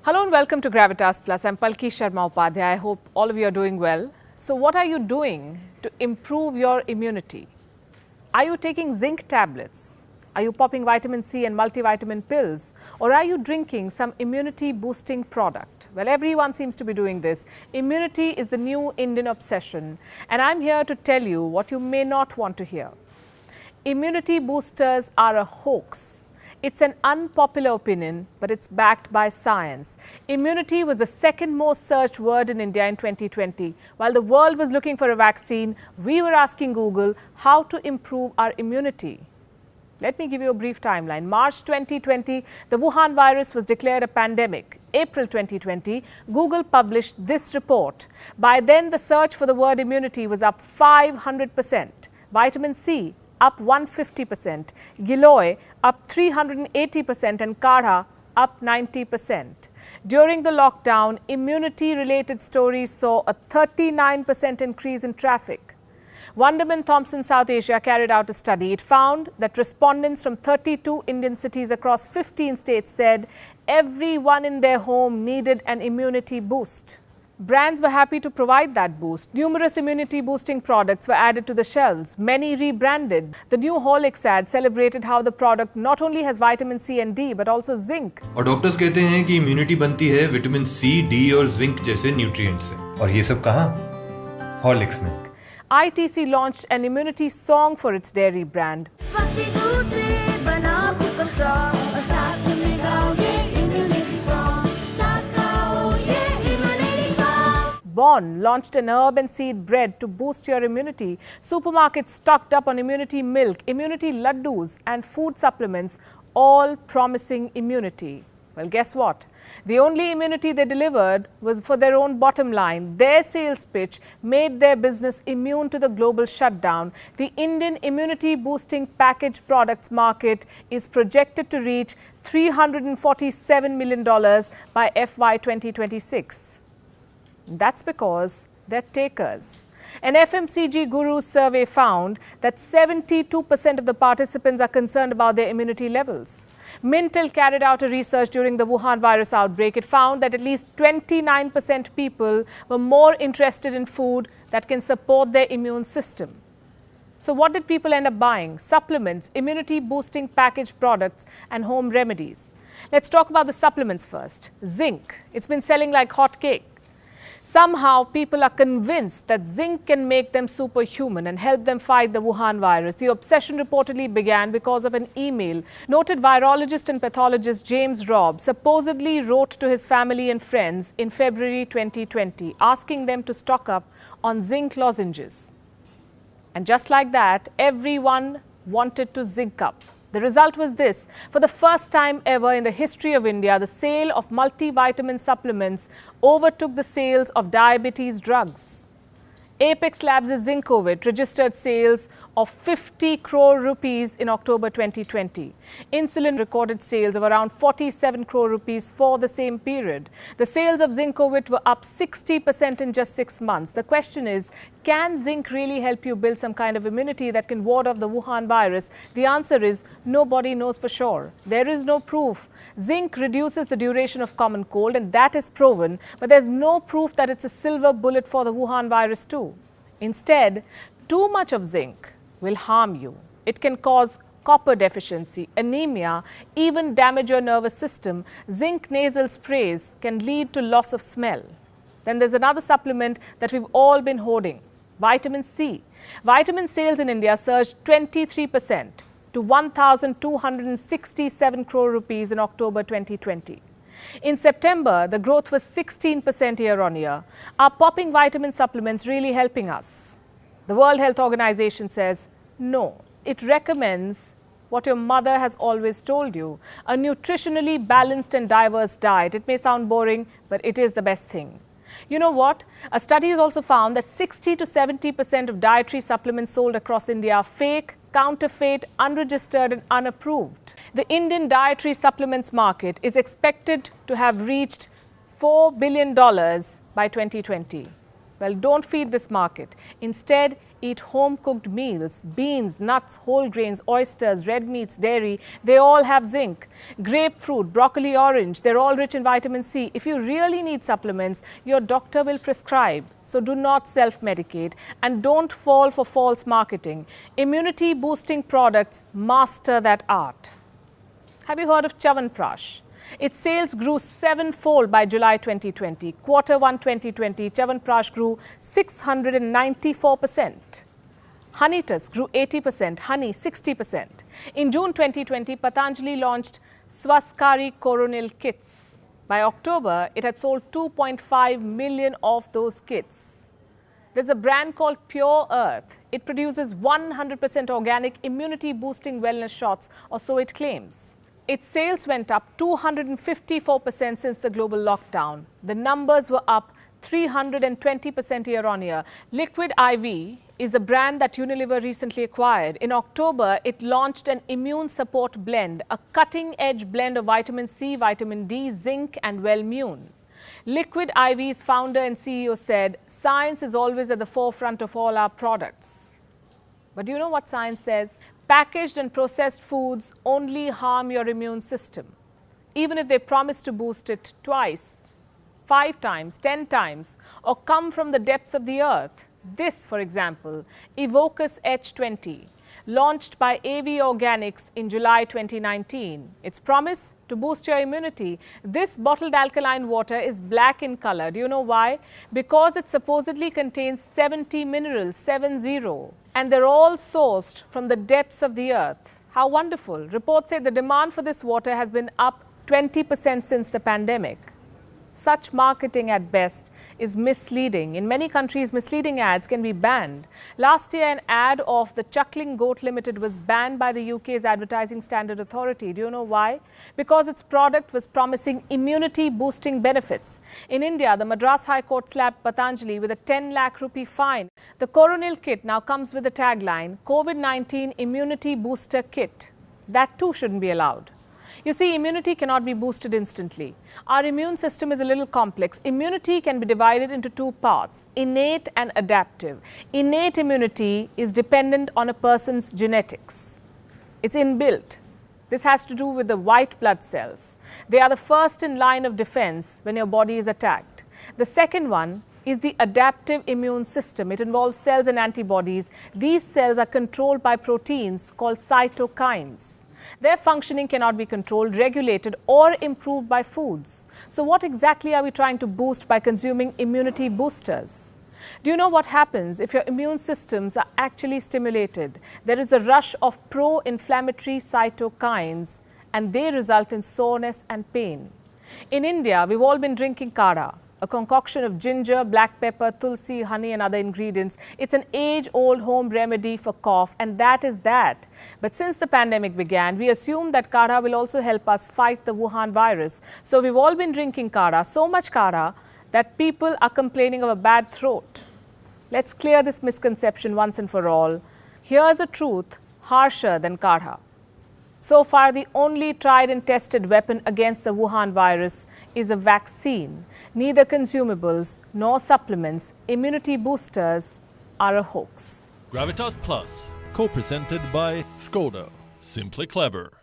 Hello and welcome to Gravitas Plus. I'm Palki Sharma Upadhyay. I hope all of you are doing well. So what are you doing to improve your immunity? Are you taking zinc tablets? Are you popping vitamin C and multivitamin pills? Or are you drinking some immunity boosting product? Well, everyone seems to be doing this. Immunity is the new Indian obsession. And I'm here to tell you what you may not want to hear. Immunity boosters are a hoax. It's an unpopular opinion, but it's backed by science. Immunity was the second most searched word in India in 2020. While the world was looking for a vaccine, we were asking Google how to improve our immunity. Let me give you a brief timeline. March 2020, the Wuhan virus was declared a pandemic. April 2020, Google published this report. By then, the search for the word immunity was up 500%. Vitamin C up 150%, Giloy up 380% and Kadha up 90%. During the lockdown, immunity-related stories saw a 39% increase in traffic. Wunderman Thompson South Asia carried out a study. It found that respondents from 32 Indian cities across 15 states said everyone in their home needed an immunity boost. Brands were happy to provide that boost. Numerous immunity-boosting products were added to the shelves, many rebranded. The new Horlicks ad celebrated how the product not only has vitamin C and D, but also zinc. और doctors कहते हैं कि immunity बनती है vitamin C, D और zinc जैसे nutrient से। और ये सब कहाँ? हॉर्लिक्स में। ITC launched an immunity song for its dairy brand. Bon launched an herb and seed bread to boost your immunity. Supermarkets stocked up on immunity milk, immunity laddus and food supplements, all promising immunity. Well, guess what? The only immunity they delivered was for their own bottom line. Their sales pitch made their business immune to the global shutdown. The Indian immunity boosting packaged products market is projected to reach $347 million by FY 2026. That's because they're takers. An FMCG guru survey found that 72% of the participants are concerned about their immunity levels. Mintel carried out a research during the Wuhan virus outbreak. It found that at least 29% people were more interested in food that can support their immune system. So what did people end up buying? Supplements, immunity boosting packaged products and home remedies. Let's talk about the supplements first. Zinc. It's been selling like hotcake. Somehow, people are convinced that zinc can make them superhuman and help them fight the Wuhan virus. The obsession reportedly began because of an email. Noted virologist and pathologist James Robb supposedly wrote to his family and friends in February 2020, asking them to stock up on zinc lozenges. And just like that, everyone wanted to zinc up. The result was this. For the first time ever in the history of India, the sale of multivitamin supplements overtook the sales of diabetes drugs. Apex Labs' Zincovit registered sales of 50 crore rupees in October 2020. Insulin recorded sales of around 47 crore rupees for the same period. The sales of Zincovit were up 60% in just 6 months. The question is, can zinc really help you build some kind of immunity that can ward off the Wuhan virus? The answer is nobody knows for sure. There is no proof. Zinc reduces the duration of common cold, and that is proven, but there's no proof that it's a silver bullet for the Wuhan virus too. Instead, too much of zinc will harm you. It can cause copper deficiency, anemia, even damage your nervous system. Zinc nasal sprays can lead to loss of smell. Then there's another supplement that we've all been hoarding, vitamin C. Vitamin sales in India surged 23% to 1,267 crore rupees in October 2020. In September, the growth was 16% year-on-year. Are popping vitamin supplements really helping us? The World Health Organization says no. It recommends what your mother has always told you, a nutritionally balanced and diverse diet. It may sound boring, but it is the best thing. You know what? A study has also found that 60 to 70% of dietary supplements sold across India are fake, counterfeit, unregistered and unapproved. The Indian dietary supplements market is expected to have reached $4 billion by 2020. Well, don't feed this market. Instead, eat home-cooked meals. Beans, nuts, whole grains, oysters, red meats, dairy, they all have zinc. Grapefruit, broccoli, orange, they're all rich in vitamin C. If you really need supplements, your doctor will prescribe. So do not self-medicate and don't fall for false marketing. Immunity-boosting products master that art. Have you heard of Chyawanprash? Its sales grew 7-fold by July 2020. Quarter 1 2020, Chyawanprash grew 694%. Honey Tusk grew 80%, honey 60%. In June 2020, Patanjali launched Swaskari Coronil kits. By October, it had sold 2.5 million of those kits. There's a brand called Pure Earth. It produces 100% organic immunity-boosting wellness shots, or so it claims. Its sales went up 254% since the global lockdown. The numbers were up 320% year-on-year. Liquid IV is a brand that Unilever recently acquired. In October, it launched an immune support blend, a cutting-edge blend of vitamin C, vitamin D, zinc and Wellmune. Liquid IV's founder and CEO said, "Science is always at the forefront of all our products." But do you know what science says? Packaged and processed foods only harm your immune system, even if they promise to boost it twice, 5 times, 10 times, or come from the depths of the earth. This, for example, Evocus H20, launched by AV Organics in July 2019. Its promise to boost your immunity. This bottled alkaline water is black in color. Do you know why? Because it supposedly contains 70 minerals, 70. And they're all sourced from the depths of the earth. How wonderful. Reports say the demand for this water has been up 20% since the pandemic. Such marketing at best is misleading. In many countries, misleading ads can be banned. Last year, an ad of the Chuckling Goat Limited was banned by the UK's Advertising Standard Authority. Do you know why? Because its product was promising immunity-boosting benefits. In India, the Madras High Court slapped Patanjali with a 10 lakh rupee fine. The Coronil kit now comes with the tagline, COVID-19 Immunity Booster Kit. That too shouldn't be allowed. You see, immunity cannot be boosted instantly. Our immune system is a little complex. Immunity can be divided into 2 parts, innate and adaptive. Innate immunity is dependent on a person's genetics. It's inbuilt. This has to do with the white blood cells. They are the first in line of defense when your body is attacked. The second one is the adaptive immune system. It involves cells and antibodies. These cells are controlled by proteins called cytokines. Their functioning cannot be controlled, regulated or improved by foods. So what exactly are we trying to boost by consuming immunity boosters? Do you know what happens if your immune systems are actually stimulated? There is a rush of pro-inflammatory cytokines and they result in soreness and pain. In India, we've all been drinking kadha, a concoction of ginger, black pepper, tulsi, honey and other ingredients. It's an age-old home remedy for cough, and that is that. But since the pandemic began, we assumed that kadha will also help us fight the Wuhan virus. So we've all been drinking kadha, so much kadha that people are complaining of a bad throat. Let's clear this misconception once and for all. Here's a truth harsher than kadha. So far, the only tried and tested weapon against the Wuhan virus is a vaccine. Neither consumables nor supplements, immunity boosters, are a hoax. Gravitas Plus, co-presented by Skoda. Simply clever.